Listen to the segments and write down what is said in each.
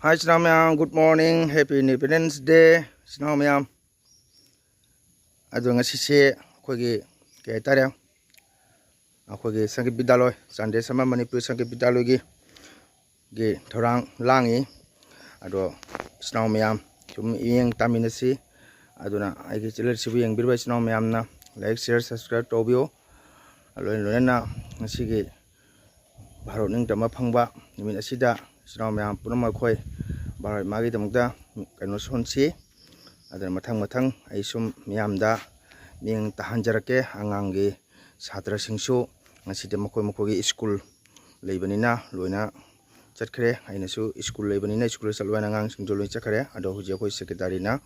Hi Sinau Mayam, good morning, Happy Independence Day Sinau Mayam. Ado ngasi se akhoi ke tare akhoi Sangit Bidaloy Sunday Sama Manipur Sangit Bidaloy ge thorang langi ado Sinau Mayam chum yeng taminasi aduna aigi channel sibu yeng birba Sinau Mayam na like share subscribe tobio loina ngasi ge Bharat ning tama phangba nimit asida Sinau Mayam punama khoi Bharat magi damda kano sonsi adana mathang ai sum miyamda ning tahanjarake angangi satra singsu ngaside makoi gi school leibanina loina chakre ainasu school leibanina school salwana ngang singjo loi chakre ado huji khoi secretary na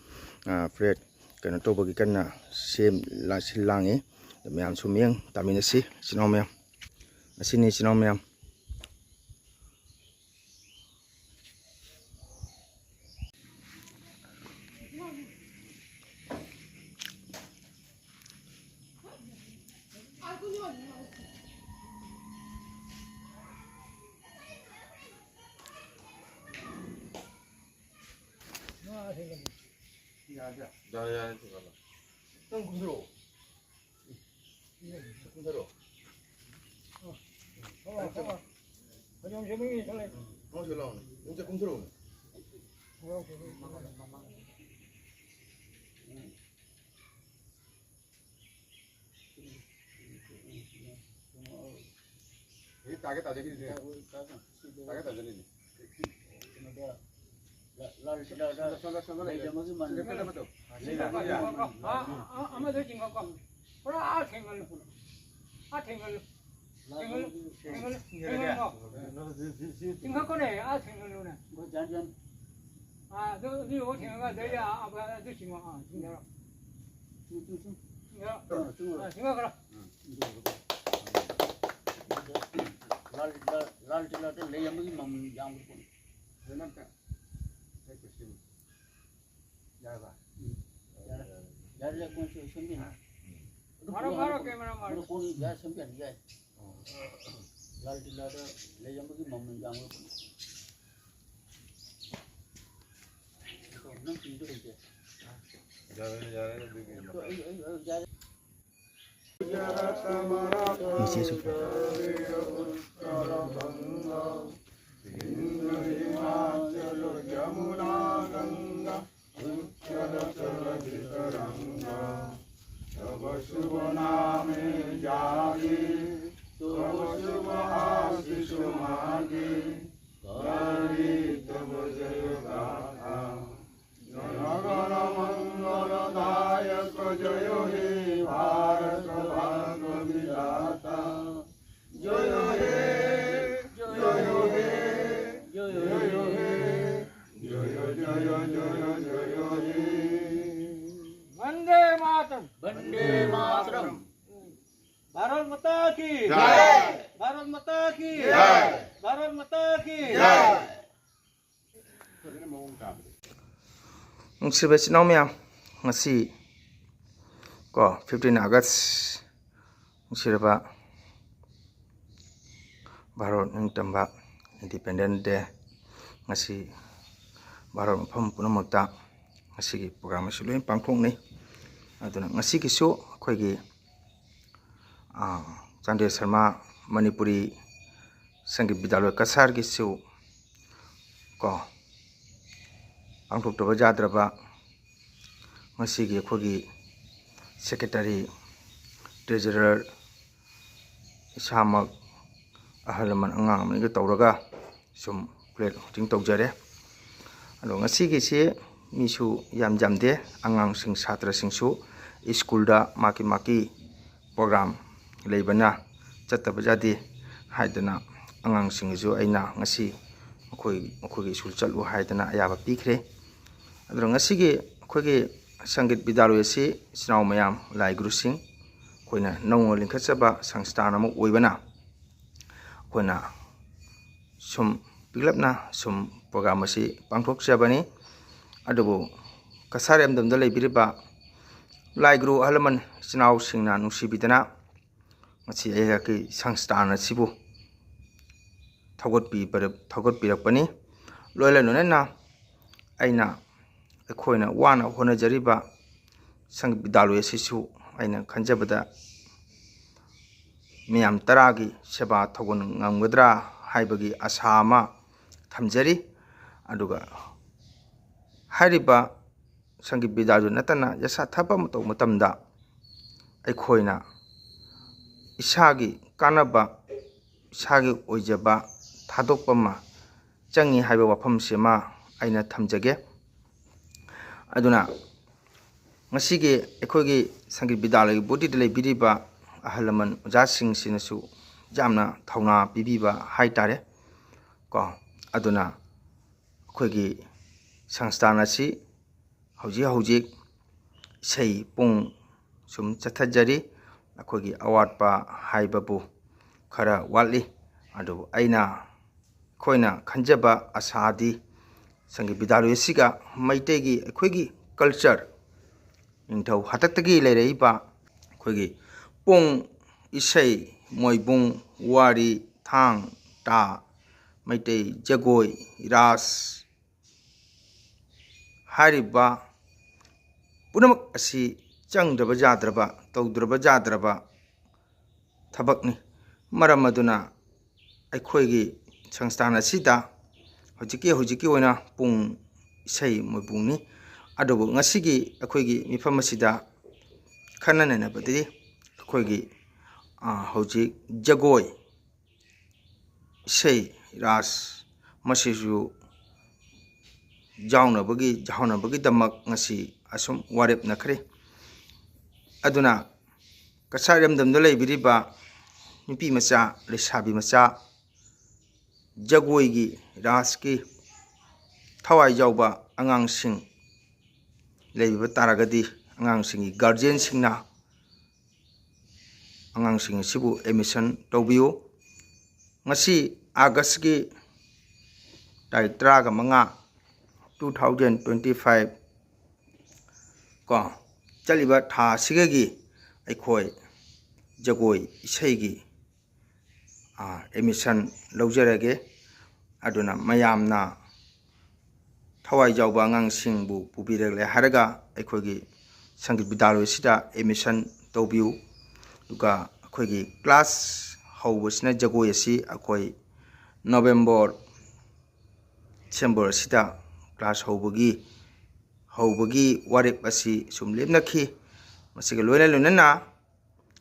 fred kano tobogi kanna sem la silangi miyam sumiyang taminasi Sinau Mayam asini Sinau Mayam Ya, itu kalau. Tang kumdro. Kumdro. Kanyang sini saleh. Oh, jalan. Ini kumdro. Ini target aja gini. Target aja nih. Lalu sudah betul. Amat tu jingga kau. Pernah tinggal pun. Tinggal. Tinggal kau ni, tinggal lu ni. Jangan. Tu ni orang tinggal dia apa tu cuma tinggal. Tinggal kau. Lalu tu leh yang mungkin jam pun. Jangan tak. Saya pasti. Jaga. Jaga kau sembilan. Marah kamera marah. Kau ni jaga sembilan jaga. Lalu leh yang mungkin jam pun. Nanti tidur je. Jaga. Isi su. Bande Mataram. Bharat Mata ki jai. Bharat Mata ki jai. Bharat Mata ki jai. Nungsiba Sinau Mayam ngasi ko 15 August nungsiraba Bharat ning tamba Independent Day ngasi Bharat mafam punamakta ngasi program asu loi pangthokni aduna ngasi kisu akhoi Chandra Sharma Manipuri Sangit Bidaloy Kasar gisu ko pangthoktaba jadraba ngasi akhoi secretary treasurer isamak ahalaman angang amani tawraga sum plate hosting tawjare ado ngasi se misu yam jamde angang sing satra singsu school da maki program leibana chattaba jadi haidana angang singju aina ngasi akhoi school chalu haidana ayaba pikre ado ngasi akhoi Sangit Bidaloy si Sinau Mayam lai guru sing koina nongo lingkhatsaba sangsthana mu oibana koina sum piglapna sum program asi pangthok chabani adubu kasar amdamda leibiriba lai guru halaman Sinau singna nungsibidana ngasi ayga ki sangsthana sibu thaugot birakpani ꯂꯣꯏꯅꯅ ꯑꯩꯅ ꯑꯩꯈꯣꯏꯅ ꯋꯥꯅ ꯍꯣꯠꯅꯖꯔꯤꯕ ꯁꯪꯒꯤꯠ ꯕꯤꯗ꯭ꯌꯥꯂꯣꯏ ꯑꯁꯤꯁꯨ ꯑꯩꯅ ꯈꯟꯖꯕꯗ ꯃꯤꯌꯥꯝ ꯇꯔꯥꯒꯤ ꯁꯦꯕꯥ ꯇꯧꯕ ꯉꯝꯒꯗ꯭ꯔꯥ ꯍꯥꯏꯕꯒꯤ ꯑꯁꯥ ꯑꯃ ꯊꯝꯖꯔꯤ ꯑꯗꯨꯒ ꯍꯥꯏꯔꯤꯕ ꯁꯪꯒꯤꯠ ꯕꯤꯗ꯭ꯌꯥꯂꯣꯏ ꯅꯠꯇꯅ ꯊꯕꯛ ꯑꯃ ꯇꯧꯕ ꯃꯇꯝꯗ ꯑꯩꯈꯣꯏꯅ ꯏꯁꯥꯒꯤ ꯀꯥꯟꯅꯕ ꯏꯁꯥꯒꯤ ꯑꯣꯏꯖꯕ ꯊꯥꯗꯣꯛꯄ ꯑꯃ ꯆꯪꯉꯤ ꯍꯥꯏꯕ ꯋꯥꯐꯝꯁꯤꯃ ꯑꯩꯅ ꯊꯝꯖꯒꯦ ꯑꯗꯨꯅ ꯉꯁꯤꯒꯤ ꯑꯩꯈꯣꯏꯒꯤ ꯁꯪꯒꯤꯠ ꯕꯤꯗ꯭ꯌꯥꯂꯣꯏꯒꯤ ꯕꯣꯗꯤꯗ ꯂꯩꯕꯤꯔꯤꯕ ꯑꯍꯜ ꯂꯃꯟ ꯑꯣꯖꯥꯁꯤꯡꯁꯤꯅꯁꯨ ꯌꯥꯝꯅ ꯊꯧꯅꯥ ꯄꯤꯕꯤꯕ ꯍꯥꯏꯇꯥꯔꯦ ꯑꯗꯨꯅ ꯑꯩꯈꯣꯏꯒꯤ ꯁꯪꯁꯊꯥꯟ ꯑꯁꯤ ꯍꯧꯖꯤꯛ ꯏꯁꯩ ꯄꯨꯡ ꯁꯨꯝ ꯆꯠꯊꯖꯔꯤ ꯑꯩꯈꯣꯏꯒꯤ ꯑꯋꯥꯠꯄ ꯍꯥꯏꯕꯕꯨ ꯈꯔ ꯋꯥꯠꯂꯤ ꯑꯗꯨꯕꯨ ꯑꯩꯈꯣꯏꯅ ꯈꯟꯖꯕ ꯑꯁꯥꯗꯤ ꯁꯪꯒꯤꯠ ꯕꯤꯗ꯭ꯌꯥꯂꯣꯏ ꯑꯁꯤꯒ ꯃꯩꯇꯩꯒꯤ ꯑꯩꯈꯣꯏꯒꯤ ꯀꯜꯆꯔ ꯅꯤꯡꯊꯧ ꯍꯥꯛꯇꯛꯇꯒꯤ ꯂꯩꯔꯛꯏꯕ ꯑꯩꯈꯣꯏꯒꯤ ꯄꯨꯡ ꯏꯁꯩ ꯃꯣꯏꯕꯨꯡ ꯋꯥꯔꯤ ꯊꯥꯡ ꯇꯥ ꯃꯩꯇꯩ ꯖꯒꯣꯏ ꯔꯥꯁ ꯍꯥꯏꯔꯤꯕ ꯄꯨꯝꯅꯃꯛ ꯑꯁꯤ ꯆꯪꯗ꯭ꯔꯕ ꯌꯥꯗ꯭ꯔꯕ ꯇꯧꯗ꯭ꯔꯕ ꯌꯥꯗ꯭ꯔꯕ ꯊꯕꯛꯅꯤ ꯃꯔꯝ ꯑꯗꯨꯅ ꯑꯩꯈꯣꯏꯒꯤ ꯁꯪꯁꯊꯥꯟ ꯑꯁꯤꯗ ꯍꯧꯖꯤꯛꯀꯤ ꯑꯣꯏꯅ ꯄꯨꯡ ꯏꯁꯩ ꯃꯣꯏꯕꯨꯡꯅꯤ ꯑꯗꯨꯕꯨ ꯉꯁꯤꯒꯤ ꯑꯩꯈꯣꯏꯒꯤ ꯃꯤꯐꯝ ꯑꯁꯤꯗ ꯈꯟꯅ ꯅꯩꯅꯕꯗꯤ ꯑꯩꯈꯣꯏꯒꯤ ꯍꯧꯖꯤꯛ ꯖꯒꯣꯏ ꯏꯁꯩ ꯔꯥꯁ ꯃꯁꯤꯁꯨ ꯌꯥꯎꯅꯕꯒꯤꯗꯃꯛ ꯉꯁꯤ ꯑꯁꯨꯝ ꯋꯥꯔꯦꯞꯅꯈ꯭ꯔꯦ ꯑꯗꯨꯅ ꯀꯁꯥꯔ ꯏꯔꯝꯗꯝꯗ ꯂꯩꯕꯤꯔꯤꯕ ꯅꯨꯄꯤ ꯃꯆꯥ ꯂꯩꯁꯥꯕꯤ ꯃꯆꯥ ꯖꯒꯣꯏꯒꯤ ꯔꯥꯁꯀꯤ ꯊꯋꯥꯏ ꯌꯥꯎꯕ ꯑꯉꯥꯡꯁꯤꯡ ꯂꯩꯕꯤꯕ ꯇꯥꯔꯒꯗꯤ ꯑꯉꯥꯡꯁꯤꯡꯒꯤ ꯒꯥꯔꯖꯤꯌꯟꯁꯤꯡꯅ ꯑꯉꯥꯡꯁꯤꯡ ꯑꯁꯤꯕꯨ ꯑꯦꯗꯃꯤꯁꯟ ꯇꯧꯕꯤꯌꯨ ꯉꯁꯤ ꯑꯥꯒꯁꯀꯤ ꯇꯥꯔꯤꯛ 15, 2025 ꯆꯠꯂꯤꯕ ꯊꯥ ꯑꯁꯤꯒꯤ ꯑꯩꯈꯣই ꯖꯒꯣꯏ ꯏꯁꯩꯒꯤ ꯑꯦꯗꯃꯤꯁꯟ ꯂꯧꯖꯔꯒꯦ ꯑꯗꯨꯅ ꯃꯌꯥꯝꯅ ꯊꯋꯥꯏ ꯌꯥꯎꯕ ꯑꯉꯥꯡꯁꯤꯡꯕꯨ ꯄꯨꯕꯤꯔꯛꯂꯦ ꯍꯥꯏꯔꯒ ꯑꯩꯈꯣꯏꯒꯤ ꯁꯪꯒꯤꯠ ꯕꯤꯗ꯭ꯌꯥꯂꯣꯏ ꯑꯁꯤꯗ ꯑꯦꯗꯃꯤꯁꯟ ꯇꯧꯕꯤꯌꯨ ꯑꯗꯨꯒ ꯑꯩꯈꯣꯏꯒꯤ ꯀ꯭ꯂꯥꯁ ꯍꯧꯕꯁꯤꯅ ꯖꯒꯣꯏ ꯑꯁꯤ ꯑꯩꯈꯣꯏ ꯅꯣꯕꯦꯝꯕꯔ ꯗꯤꯁꯦꯝꯕꯔ ꯑꯁꯤꯗ ꯀ꯭ꯂꯥꯁ ꯍꯧꯕꯒꯤ ꯋꯥꯔꯦꯞ ꯑꯁꯤ ꯁꯨꯝ ꯂꯦꯞꯅꯈꯤ ꯃꯁꯤꯒ ꯂꯣꯏꯅꯅ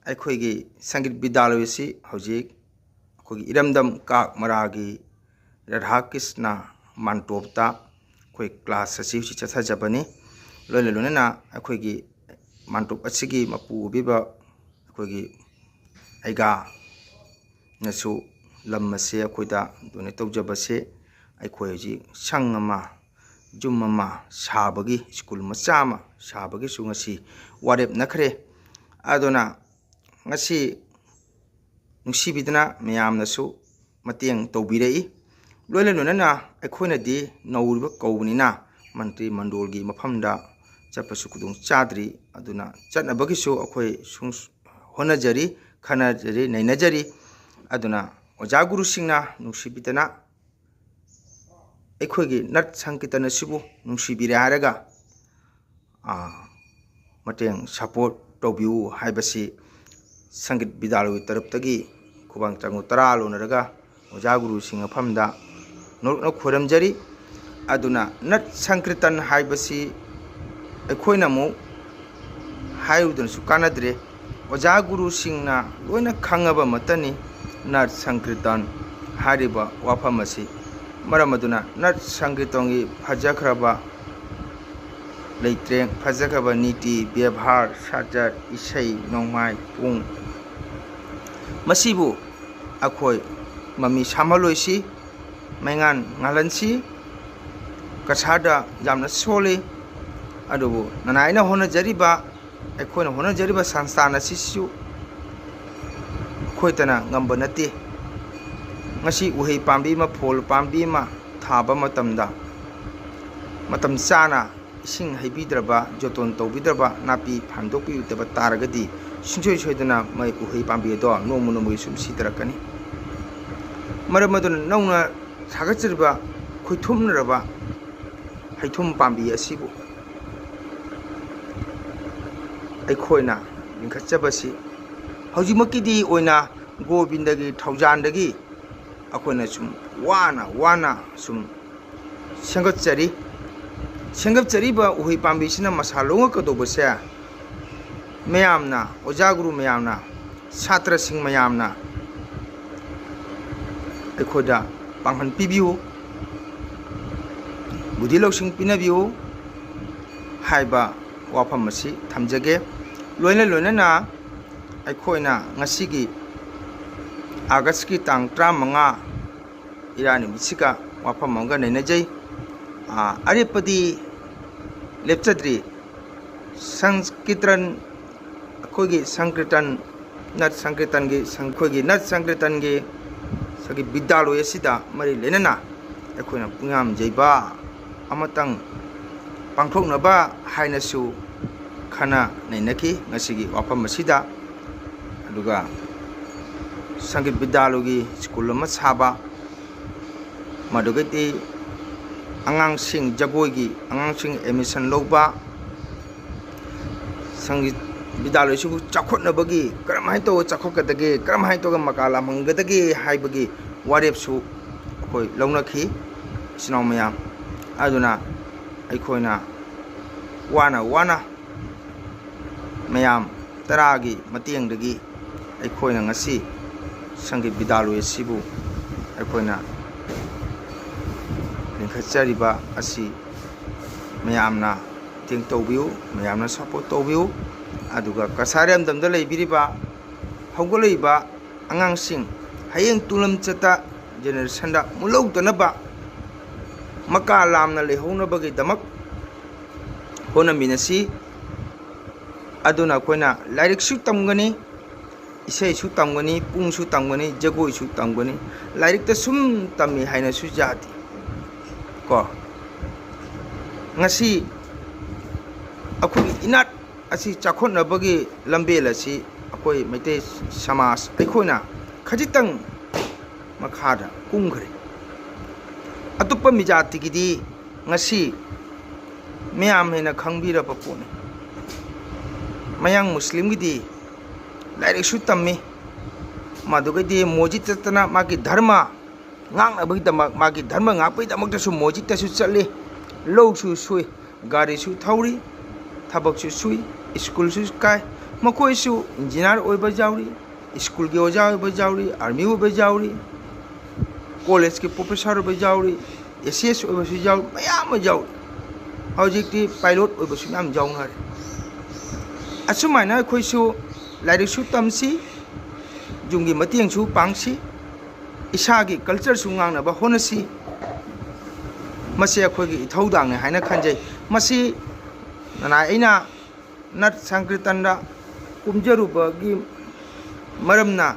ꯑꯩꯈꯣꯏꯒꯤ ꯁꯪꯒꯤꯠ ꯕꯤꯗ꯭ꯌꯥꯂꯣꯏ ꯑꯁꯤ ꯍꯧꯖꯤꯛ ꯑꯩꯈꯣꯏꯒꯤ ꯏꯔꯝꯗꯝ ꯀꯥꯛꯃꯔꯥꯒꯤ ꯔꯥꯙꯥ ꯀ꯭ꯔꯤꯁꯅ ꯃꯥꯟꯇꯣꯞꯇ ꯑꯩꯈꯣꯏ ꯀ꯭ꯂꯥꯁ ꯑꯁꯤ ꯍꯧꯖꯤꯛ ꯆꯠꯊꯖꯕꯅꯤ ꯂꯣꯏꯅꯅ ꯑꯩꯈꯣꯏꯒꯤ ꯃꯥꯟꯇꯣꯞ ꯑꯁꯤꯒꯤ ꯃꯄꯨ ꯑꯣꯏꯕꯤꯕ ꯑꯩꯈꯣꯏꯒꯤ ꯑꯩꯒꯥꯅꯁꯨ ꯂꯝ ꯑꯁꯤ ꯑꯩꯈꯣꯏꯗ ꯗꯣꯅꯦꯠ ꯇꯧꯖꯕꯁꯦ ꯑꯩꯈꯣꯏ ꯍꯧꯖꯤꯛ ꯁꯪ ꯑꯃ ꯌꯨꯝ ꯑꯃ ꯁꯥꯕꯒꯤ ꯁ꯭ꯀꯨꯜ ꯃꯆꯥ ꯑꯃ ꯁꯥꯕꯒꯤꯁꯨ ꯉꯁꯤ ꯋꯥꯔꯦꯞꯅꯈ꯭ꯔꯦ ꯑꯗꯨꯅ ꯉꯁꯤ ꯅꯨꯡꯁꯤꯕꯤꯗꯅ ꯃꯌꯥꯝꯅꯁꯨ ꯃꯇꯦꯡ ꯇꯧꯕꯤꯔꯛꯏ ꯂꯣꯏꯅꯅ ꯑꯩꯈꯣꯏꯅꯗꯤ ꯅꯧꯔꯤꯕ ꯀꯧꯕꯅꯤꯅ ꯃꯟꯇ꯭ꯔꯤ ꯃꯟꯗꯣꯜꯒꯤ ꯃꯐꯝꯗ ꯆꯠꯄꯁꯨ ꯈꯨꯗꯣꯡ ꯆꯥꯗ꯭ꯔꯤ ꯑꯗꯨꯅ ꯆꯠꯅꯕꯒꯤꯁꯨ ꯑꯩꯈꯣꯏ ꯍꯣꯠꯅꯖꯔꯤ ꯈꯟꯅꯖꯔꯤ ꯅꯩꯅꯖꯔꯤ ꯑꯗꯨꯅ ꯑꯣꯖꯥ ꯒꯨꯔꯨꯁꯤꯡꯅ ꯅꯨꯡꯁꯤꯕꯤꯗꯅ ꯑꯩꯈꯣꯏꯒꯤ ꯅꯠ ꯁꯪꯀꯤꯔꯇꯟ ꯑꯁꯤꯕꯨ ꯅꯨꯡꯁꯤꯕꯤꯔꯦ ꯍꯥꯏꯔꯒ ꯃꯇꯦꯡ ꯁꯄꯣꯔꯠ ꯇꯧꯕꯤꯌꯨ ꯍꯥꯏꯕꯁꯤ ꯁꯪꯒꯤꯠ ꯕꯤꯗ꯭ꯌꯥꯂꯣꯏ ꯇꯔꯞꯇꯒꯤ ꯈꯨꯕꯥꯡ ꯆꯥꯡꯒꯨ ꯇꯔꯥ ꯂꯣꯟꯅꯔꯒ ꯑꯣꯖꯥ ꯒꯨꯔꯨꯁꯤꯡ ꯃꯐꯝꯗ ꯅꯣꯛꯅ ꯈꯣꯏꯔꯝꯖꯔꯤ ꯑꯗꯨꯅ ꯅꯠ ꯁꯪꯀꯤꯔꯇꯟ ꯍꯥꯏꯕꯁꯤ ꯑꯩꯈꯣꯏꯅ ꯑꯃꯨꯛ ꯍꯥꯏꯔꯨꯗꯅꯁꯨ ꯀꯥꯟꯅꯗ꯭ꯔꯦ ꯑꯣꯖꯥ ꯒꯨꯔꯨꯁꯤꯡꯅ ꯂꯣꯏꯅ ꯈꯪꯉꯕ ꯑꯃꯠꯇꯅꯤ ꯅꯠ ꯁꯪꯀꯤꯔꯇꯟ ꯍꯥꯏꯔꯤꯕ ꯋꯥꯐꯝ ꯑꯁꯤ ꯃꯔꯝ ꯑꯗꯨꯅ ꯅꯠ ꯁꯪꯀꯤꯔꯇꯟꯒꯤ ꯐꯖꯈ꯭ꯔꯕ ꯂꯩꯇ꯭ꯔꯦꯡ ꯐꯖꯈ꯭ꯔꯕ ꯅꯤꯇꯤ ꯕꯦꯕꯍꯥꯔ ꯁꯥꯖꯠ ꯏꯁꯩ ꯅꯣꯡꯃꯥꯏ ꯄꯨꯡ ꯃꯁꯤꯕꯨ ꯑꯩꯈꯣꯏ ꯃꯃꯤ ꯁꯥꯝꯍꯜꯂꯣꯏꯁꯤ ꯃꯩꯉꯥꯟ ꯉꯥꯜꯍꯟꯁꯤ ꯀꯁꯥꯔꯗ ꯌꯥꯝꯅ ꯁꯣꯜꯂꯤ ꯑꯗꯨꯕꯨ ꯅꯅꯥꯏꯅ ꯑꯩꯈꯣꯏꯅ ꯍꯣꯠꯅꯖꯔꯤꯕ ꯁꯪꯁꯊꯥꯟ ꯑꯁꯤꯁꯨ ꯑꯩꯈꯣꯏꯇꯅ ꯉꯝꯕ ꯅꯠꯇꯦ ꯉꯁꯤ ꯎꯍꯩ ꯄꯥꯝꯕꯤ ꯑꯃ ꯐꯣꯜ ꯄꯥꯝꯕꯤ ꯑꯃ ꯊꯥꯕ ꯃꯇꯝꯗ ꯃꯇꯝ ꯆꯥꯅ ꯏꯁꯤꯡ ꯍꯩꯕꯤꯗ꯭ꯔꯕ ꯖꯣꯇꯣꯟ ꯇꯧꯕꯤꯗ꯭ꯔꯕ ꯅꯥꯄꯤ ꯐꯟꯗꯣꯛꯄꯤꯗꯕ ꯇꯥꯔꯒꯗꯤ ꯁꯨꯡꯁꯣꯏ ꯁꯣꯏꯗꯅ ꯎꯍꯩ ꯄꯥꯝꯕꯤ ꯑꯗꯣ ꯅꯣꯡꯃꯒꯤ ꯁꯨꯝ ꯁꯤꯊꯔꯛꯀꯅꯤ ꯃꯔꯝ ꯑꯗꯨꯅ ꯅꯧꯅ ꯁꯥꯒꯠꯆꯔꯤꯕ ꯈꯨꯏꯊꯨꯝꯅꯔꯕ ꯍꯩꯊꯨꯝ ꯄꯥꯝꯕꯤ ꯑꯁꯤꯕꯨ ꯑꯩꯈꯣꯏꯅ ꯂꯤꯡꯈꯠꯆꯕꯁꯤ ꯍꯧꯖꯤꯛꯃꯛꯀꯤꯗꯤ ꯑꯣꯏꯅ ꯒꯣꯕꯤꯟꯗꯒꯤ ꯊꯧꯖꯥꯟꯗꯒꯤ ꯑꯩꯈꯣꯏꯅ ꯁꯨꯝ ꯋꯥꯅ ꯁꯨꯝ ꯁꯦꯝꯒꯠꯆꯔꯤꯕ ꯎꯍꯩ ꯄꯥꯝꯕꯤꯁꯤꯅ ꯃꯁꯥ ꯂꯣꯡꯉꯛꯀꯗꯧꯕꯁꯦ ꯃꯌꯥꯝꯅ ꯑꯣꯖꯥ ꯒꯨꯔꯨ ꯃꯌꯥꯝꯅ ꯁꯥꯇ꯭ꯔꯁꯤꯡ ꯃꯌꯥꯝꯅ ꯑꯩꯈꯣꯏꯗ ꯄꯥꯡꯍꯟ ꯄꯤꯕꯤꯌꯨ, ꯕꯨꯙꯤ ꯂꯧꯁꯤꯡ ꯄꯤꯅꯕꯤꯌꯨ ꯍꯥꯏꯕ ꯋꯥꯐꯝ ꯑꯁꯤ ꯊꯝꯖꯒꯦ꯫ ꯂꯣꯏꯅꯅ ꯑꯩꯈꯣꯏꯅ ꯉꯁꯤꯒꯤ ꯑꯥꯒꯁꯀꯤ ꯇꯥꯡ 35 ꯏꯔꯥꯏ ꯅꯨꯃꯤꯠꯁꯤꯒ ꯋꯥꯐꯝ ꯑꯃꯒ ꯅꯩꯅꯖꯩ꯫ ꯑꯔꯦꯞꯄꯗꯤ ꯂꯦꯞꯆꯗ꯭ꯔꯤ꯫ ꯑꯩꯈꯣꯏꯒꯤ ꯅꯠ ꯁꯪꯀ꯭ꯔꯤꯇꯟꯒꯤ ꯕꯤꯗ꯭ꯌꯥꯂꯣꯏ ꯑꯁꯤꯗ ꯃꯔꯤ ꯂꯩꯅꯅ ꯑꯩꯈꯣꯏꯅ ꯄꯨꯡꯌꯥꯝ ꯌꯩꯕ ꯑꯃꯇꯪ ꯄꯥꯡꯊꯣꯛꯅꯕ ꯍꯥꯏꯅꯁꯨ ꯈꯟꯅ ꯅꯩꯅꯈꯤ ꯉꯁꯤꯒꯤ ꯋꯥꯐꯝ ꯑꯁꯤꯗ꯫ ꯑꯗꯨꯒ ꯁꯪꯒꯤꯠ ꯕꯤꯗ꯭ꯌꯥꯂꯣꯏꯒꯤ ꯁ꯭ꯀꯨꯜ ꯑꯃ ꯁꯥꯕ, ꯃꯗꯨꯒꯩꯗꯤ ꯑꯉꯥꯡꯁꯤꯡ ꯖꯒꯣꯏꯒꯤ ꯑꯉꯥꯡꯁꯤꯡ ꯑꯦꯗꯃꯤꯁꯟ ꯂꯧꯕ, ꯁꯪꯒꯤꯠ ꯕꯤꯗ꯭ꯌꯥꯂꯣꯏꯁꯤꯕꯨ ꯆꯥꯎꯈꯠꯅꯕꯒꯤ ꯀꯔꯝꯍꯥꯏꯅ ꯇꯧꯔꯒ ꯆꯥꯎꯈꯠꯀꯗꯒꯦ, ꯀꯔꯝꯍꯥꯏꯅ ꯇꯧꯔꯒ ꯃꯀꯥ ꯂꯥꯝꯍꯟꯒꯗꯒꯦ ꯍꯥꯏꯕꯒꯤ ꯋꯥꯔꯦꯞꯁꯨ ꯑꯩꯈꯣꯏ ꯂꯧꯅꯈꯤ ꯏꯆꯤꯟ ꯏꯅꯥꯎ ꯃꯌꯥꯝ꯫ ꯑꯗꯨꯅ ꯑꯩꯈꯣꯏꯅ ꯋꯥꯅ ꯃꯌꯥꯝ ꯇꯔꯥꯒꯤ ꯃꯇꯦꯡꯗꯒꯤ ꯑꯩꯈꯣꯏꯅ ꯉꯁꯤ ꯁꯪꯒꯤꯠ ꯕꯤꯗ꯭ꯌꯥꯂꯣꯏ ꯑꯁꯤꯕꯨ ꯑꯩꯈꯣꯏꯅ ꯂꯤꯡꯈꯠꯆꯔꯤꯕ ꯑꯁꯤ ꯃꯌꯥꯝꯅ ꯃꯇꯦꯡ ꯇꯧꯕꯤꯌꯨ, ꯃꯌꯥꯝꯅ ꯁꯞꯄꯣꯔꯠ ꯇꯧꯕꯤꯌꯨ꯫ ꯑꯗꯨꯒ ꯀꯁꯥꯔꯤ ꯂꯝꯗꯝꯗ ꯂꯩꯕꯤꯔꯤꯕ ꯍꯧꯒꯠꯂꯛꯏꯕ ꯑꯉꯥꯡꯁꯤꯡ ꯍꯌꯦꯡ ꯇꯨꯡꯂꯝꯆꯠꯇ ꯖꯦꯅꯦꯔꯦꯁꯟꯗ ꯃꯨꯠꯍꯧꯗꯅꯕ ꯃꯀꯥ ꯂꯥꯝꯅ ꯂꯩꯍꯧꯅꯕꯒꯤꯗꯃꯛ ꯍꯣꯠꯅꯃꯤꯟꯅꯁꯤ꯫ ꯑꯗꯨꯅ ꯑꯩꯈꯣꯏꯅ ꯂꯥꯏꯔꯤꯛꯁꯨ ꯇꯝꯒꯅꯤ, ꯏꯁꯩꯁꯨ ꯇꯝꯒꯅꯤ, ꯄꯨꯡꯁꯨ ꯇꯝꯒꯅꯤ, ꯖꯒꯣꯏꯁꯨ ꯇꯝꯒꯅꯤ꯫ ꯂꯥꯏꯔꯤꯛꯇ ꯁꯨꯝ ꯇꯝꯃꯤ ꯍꯥꯏꯅꯁꯨ ꯌꯥꯗꯦ ꯀꯣ꯫ ꯉꯁꯤ ꯑꯩꯈꯣꯏꯒꯤ ꯏꯅꯥꯠ ꯑꯁꯤ ꯆꯥꯎꯈꯠꯅꯕꯒꯤ ꯂꯝꯕꯦꯜ ꯑꯁꯤ ꯑꯩꯈꯣꯏ ꯃꯩꯇꯩ ꯁꯃꯥꯖ ꯑꯩꯈꯣꯏꯅ ꯈꯖꯤꯛꯇꯪ ꯃꯈꯥꯗ ꯀꯨꯝꯈ꯭ꯔꯦ꯫ ꯑꯇꯣꯞꯄ ꯃꯤꯖꯥꯇꯤꯒꯤꯗꯤ ꯉꯁꯤ ꯃꯌꯥꯝ ꯍꯦꯟꯅ ꯈꯪꯕꯤꯔꯕ ꯄꯣꯠꯅꯤ꯫ ꯃꯌꯥꯡ ꯃꯨꯁꯂꯤꯝꯒꯤꯗꯤ ꯂꯥꯏꯔꯤꯛꯁꯨ ꯇꯝꯃꯤ, ꯃꯗꯨꯒꯩꯗꯤ ꯃꯣꯖꯤꯠ ꯆꯠꯇꯅ ꯃꯥꯒꯤ ꯙꯔꯃ ꯉꯥꯛꯅꯕꯒꯤꯗꯃꯛ, ꯃꯥꯒꯤ ꯙꯔꯃ ꯉꯥꯛꯄꯒꯤꯗꯃꯛꯇꯁꯨ ꯃꯣꯖꯤꯠꯇꯁꯨ ꯆꯠꯂꯤ, ꯂꯧꯁꯨ ꯁꯨꯏ, ꯒꯥꯔꯤꯁꯨ ꯊꯧꯔꯤ, ꯊꯕꯛꯁꯨ ꯁꯨꯏ, ꯁ꯭ꯀꯨꯜꯁꯨ ꯀꯥꯏ꯫ ꯃꯈꯣꯏꯁꯨ ꯏꯟꯖꯤꯅꯤꯌꯥꯔ ꯑꯣꯏꯕ ꯌꯥꯎꯔꯤ, ꯁ꯭ꯀꯨꯜꯒꯤ ꯑꯣꯖꯥ ꯑꯣꯏꯕ ꯌꯥꯎꯔꯤ, ꯑꯥꯔꯃꯤ ꯑꯣꯏꯕ ꯌꯥꯎꯔꯤ, ꯀꯣꯂꯦꯖꯀꯤ ꯄ꯭ꯔꯣꯐꯦꯁꯔ ꯑꯣꯏꯕ ꯌꯥꯎꯔꯤ, SS ꯑꯣꯏꯕꯁꯨ ꯌꯥꯎꯔꯤ, ꯃꯌꯥꯝ ꯑꯃ ꯌꯥꯎꯔꯤ꯫ ꯍꯧꯖꯤꯛꯇꯤ ꯄꯥꯏꯂꯣꯠ ꯑꯣꯏꯕꯁꯨ ꯌꯥꯝ ꯌꯥꯎꯅꯔꯦ꯫ ꯑꯁꯨꯃꯥꯏꯅ ꯑꯩꯈꯣꯏꯁꯨ ꯂꯥꯏꯔꯤꯛꯁꯨ ꯇꯝꯁꯤ, ꯌꯨꯝꯒꯤ ꯃꯇꯦꯡꯁꯨ ꯄꯥꯡꯁꯤ, ꯏꯁꯥꯒꯤ ꯀꯜꯆꯔꯁꯨ ꯉꯥꯛꯅꯕ ꯍꯣꯠꯅꯁꯤ꯫ ꯃꯁꯤ ꯑꯩꯈꯣꯏꯒꯤ ꯏꯊꯧꯗꯥꯡꯅꯤ ꯍꯥꯏꯅ ꯈꯟꯖꯩ꯫ ꯃꯁꯤ ꯑꯩꯅ ꯅꯠ ꯁꯪꯀ꯭ꯔꯤꯇꯟꯗ ꯀꯨꯝꯖꯔꯨꯕꯒꯤ ꯃꯔꯝꯅ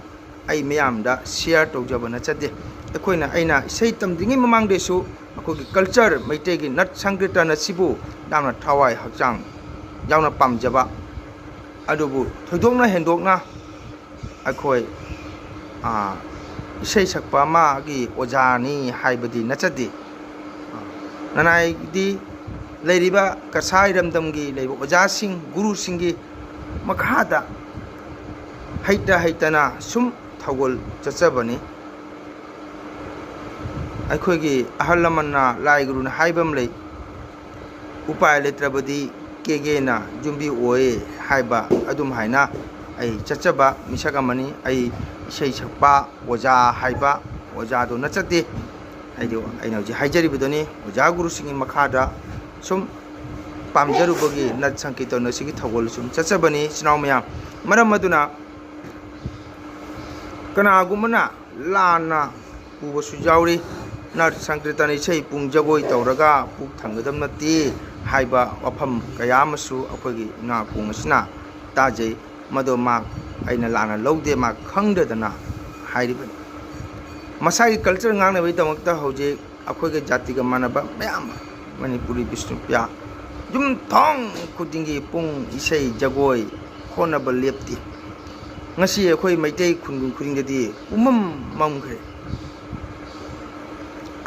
ꯑꯩ ꯃꯌꯥꯝꯗ ꯁꯤꯌꯔ ꯇꯧꯖꯕ ꯅꯠꯆꯗꯦ꯫ ꯑꯩꯅ ꯏꯁꯩ ꯇꯝꯗ꯭ꯔꯤꯉꯩ ꯃꯃꯥꯡꯗꯁꯨ ꯑꯩꯈꯣꯏꯒꯤ ꯀꯜꯆꯔ, ꯃꯩꯇꯩꯒꯤ ꯅꯠ ꯁꯪꯀ꯭ꯔꯤꯇꯟ ꯑꯁꯤꯕꯨ ꯌꯥꯝꯅ ꯊꯋꯥꯏ ꯍꯛꯆꯥꯡ ꯌꯥꯎꯅ ꯄꯥꯝꯖꯕ, ꯑꯗꯨꯕꯨ ꯊꯣꯏꯗꯣꯛꯅ ꯍꯦꯟꯗꯣꯛꯅ ꯑꯩꯈꯣꯏ ꯏꯁꯩ ꯁꯛꯄ ꯑꯃꯒꯤ ꯑꯣꯖꯥꯅꯤ ꯍꯥꯏꯕꯗꯤ ꯅꯠꯆꯗꯦ꯫ ꯅꯅꯥꯏꯒꯤꯗꯤ ꯂꯩꯔꯤꯕ ꯀꯁꯥꯔ ꯏꯔꯝꯗꯝꯒꯤ ꯂꯩꯕ ꯑꯣꯖꯥꯁꯤꯡ, ꯒꯨꯔꯨꯁꯤꯡꯒꯤ ꯃꯈꯥꯗ ꯍꯩꯇꯅ ꯁꯨꯝ ꯊꯧꯒꯜ ꯆꯠꯆꯕꯅꯤ꯫ ꯑꯩꯈꯣꯏꯒꯤ ꯑꯍꯜ ꯂꯃꯟꯅ, ꯂꯥꯏ ꯒꯨꯔꯨꯅ ꯍꯥꯏꯕ ꯑꯃ ꯂꯩ, ꯎꯄꯥꯏ ꯂꯩꯇ꯭ꯔꯕꯗꯤ ꯀꯦꯒꯦꯅ ꯌꯨꯝꯕꯤ ꯑꯣꯏ ꯍꯥꯏꯕ ꯑꯗꯨꯝ ꯍꯥꯏꯅ ꯑꯩ ꯆꯠꯆꯕ ꯃꯤꯁꯛ ꯑꯃꯅꯤ꯫ ꯑꯩ ꯏꯁꯩ ꯁꯛꯄ ꯑꯣꯖꯥ ꯍꯥꯏꯕ ꯑꯣꯖꯥꯗꯣ ꯅꯠꯆꯗꯦ꯫ ꯑꯩꯅ ꯍꯧꯖꯤꯛ ꯍꯥꯏꯖꯔꯤꯕꯗꯨꯅꯤ, ꯑꯣꯖꯥ ꯒꯨꯔꯨꯁꯤꯡꯒꯤ ꯃꯈꯥꯗ ꯁꯨꯝ ꯄꯥꯝꯖꯔꯨꯕꯒꯤ ꯅꯠ ꯁꯪꯀ꯭ꯔꯤꯇꯟ ꯑꯁꯤꯒꯤ ꯊꯧꯒꯜ ꯁꯨꯝ ꯆꯠꯆꯕꯅꯤ ꯏꯆꯤꯟ ꯏꯅꯥꯎ ꯃꯌꯥꯝ꯫ ꯃꯔꯝ ꯑꯗꯨꯅ ꯀꯅꯥꯒꯨꯝꯕꯅ ꯂꯥꯟꯅ ꯎꯕꯁꯨ ꯌꯥꯎꯔꯤ꯫ ꯅꯠ ꯁꯪꯀ꯭ꯔꯤꯇꯟ ꯏꯁꯩ ꯄꯨꯡ ꯖꯒꯣꯏ ꯇꯧꯔꯒ ꯄꯨꯛ ꯊꯟꯒꯗꯕ ꯅꯠꯇꯦ ꯍꯥꯏꯕ ꯋꯥꯐꯝ ꯀꯌా ꯑꯃꯁꯨ ꯑꯩꯈꯣꯏꯒꯤ ꯏꯅꯥꯀꯣꯡ ꯑꯁꯤꯅ ꯇꯥꯖꯩ꯫ ꯃꯗꯨ ꯑꯩꯅ ꯂꯥꯟꯅ ꯂꯧꯗꯦ, ꯈꯪꯗꯗꯅ ꯍꯥꯏꯔꯤꯕꯅꯤ꯫ ꯃꯁꯥꯒꯤ ꯀꯜꯆꯔ ꯉꯥꯛꯅꯕꯒꯤꯗꯃꯛꯇ ꯍꯧꯖꯤꯛ ꯑꯩꯈꯣꯏꯒꯤ ꯖꯥꯇꯤꯒ ꯃꯥꯟꯅꯕ ꯃꯌꯥꯝ, ꯃꯅꯤꯄꯨꯔꯤ, ꯕꯤꯁꯅꯨꯄꯤꯌꯥ, ꯌꯨꯝꯊꯣꯡ ꯈꯨꯗꯤꯡꯒꯤ ꯄꯨꯡ, ꯏꯁꯩ, ꯖꯒꯣꯏ ꯍꯣꯠꯅꯕ ꯂꯦꯞꯇꯦ꯫ ꯉꯁꯤ ꯑꯩꯈꯣꯏ ꯃꯩꯇꯩ ꯈꯨꯟꯒꯤ ꯈꯨꯗꯤꯡꯗꯗꯤ ꯄꯨꯝꯃꯝ ꯃꯝꯈ꯭ꯔꯦ꯫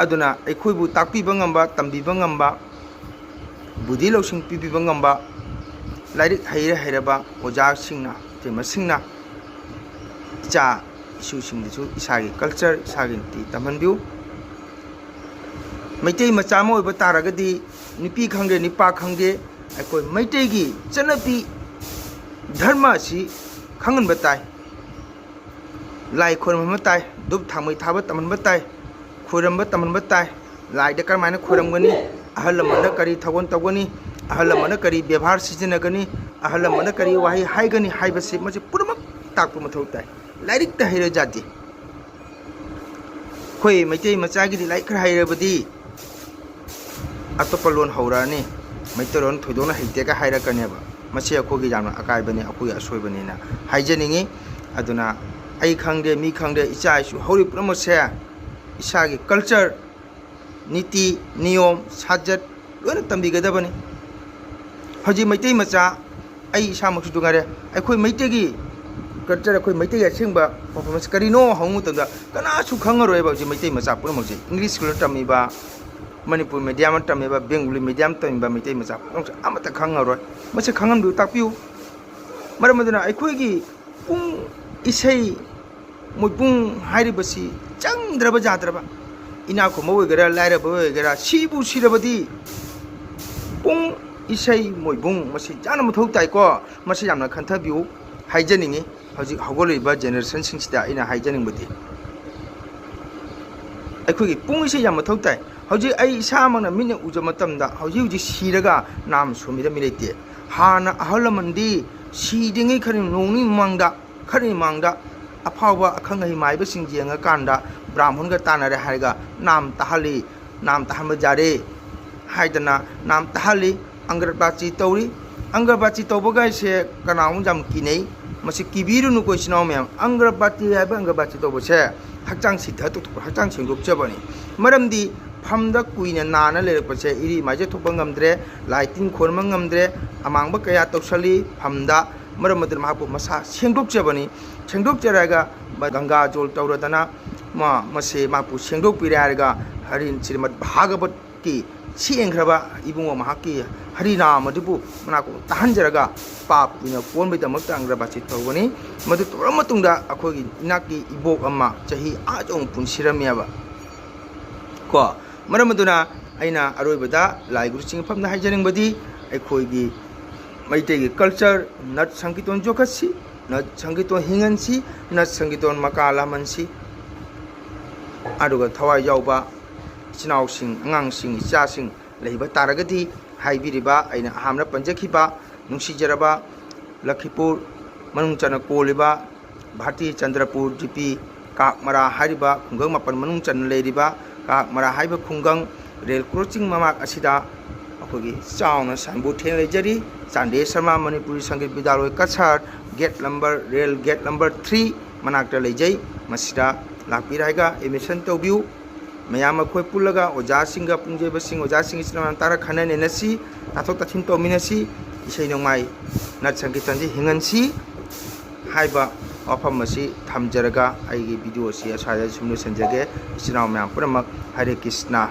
aduna aikoibu takpiba ngamba tambiba ngamba budi losing pibiba ngamba lairik haira hairaba oja singna tema singna cha isu singdisu isagi culture isagi ti tamanbiu maitei macha mo iba taragadi nipi khangde nipa khangde aikoi maitei gi chanapi dharma si khangan batai lai khoram batai dup thamai thaba taman batai khoram ba taman batai lai de karmaina khoram gani ahal lamana kari thagon tawani ahal lamana kari ବ୍ୟବहार सिजनगनी ahal lamana kari wahi haigani haibase maje purmak takpu mathau tai lairik ta haira jati khoi maitei machagi di lai khar haira badi atopalon haurani maitoron thoidona heite ka haira kaneba mase akhogi jamna akai bani akhui asoi bani na haijaningi aduna ai khangde mi khangde icha isu hauri pramose isagi culture niti niyom sajat lona tambigadabani haji maitai macha ai isa maksu dungare akhoi maitegi culture akhoi maitegi asingba performance karino hamu tanga kana su khangaroi ba ji maitai macha purmose english school tamiba manipur medium tamiba bengali medium tamiba maitai macha purmose amata khangaroi mase khangan du takpiu maramaduna akhoi gi pung isai moipung hairibasi changdraba jadraba ina ko mo gara laira bo gara sibu sirabadi pung isai moibung masi jana muthau tai ko masi yamna khantha biu haijaningi hoji hogoloi ba generation singsida ina haijaning budi akhoi pung isai yam muthau tai hoji ai isa mangna minne uja matamda hoji uji siraga nam sumida milete hana ahalamandi sidingi khari nongni mangda khari mangda apawa akhangai maiba singjeng kanda brahmon ga tanare haiga nam tahali nam tahama jare haidana nam tahali angarbachi tawri angarbachi tawbaga se kanaung jam kinei masi kibiru nu ko sinaw mem angarbachi haiba angarbachi tawbose hakjang sitha tuk hakjang singrup chabani maramdi phamda kuina nana lerakpase iri maje thokpa ngamdre lighting khorma ngamdre amangba kaya tawsali phamda maramadr mahapu masa sengdok chabani sengdok jaraga ganga jol tawradana ma mase mapu sengdok pirarga harin srimad bhagavat ki sienghraba ibungo mahaki harina madubu manako tahanjaraga pap ina konbe damakta angrabasi tawani madu toramatungda akhogi inaki ibok amma chahi ajong punsiramiaba ko maramaduna aina aroibada laiguru chingpamna haijaningbadi aikhoigi maitegi culture nat sangiton jokasi nat sangiton hingansi nat sangiton makala mansi aduga thawai yauba chinau sing angang sing icha sing leiba taragadi haibiriba aina ahamna panjakhiba nungsijaraba lakhipur manungchana koliba bhati chandrapur gp kakmara hariba khungang mapan manungchan leiriba kakmara haiba khungang rail crossing mamak asida akogi chauna sanbu then lejari Chande Sharma Manipuri Sangit Vidyalaya Kasar gate number rail gate number 3 manakta lejai masida lakpiraiga emission tawbiu mayam akhoi pulaga oja singa pungjeba sing oja sing isna tara khana nenasi tathok tathin tominasi isai nongmai nat sangitanji hingansi haiba wafam masi thamjaraga aigi video si asaya sumnu sanjage isna mayam puramak Hare Krishna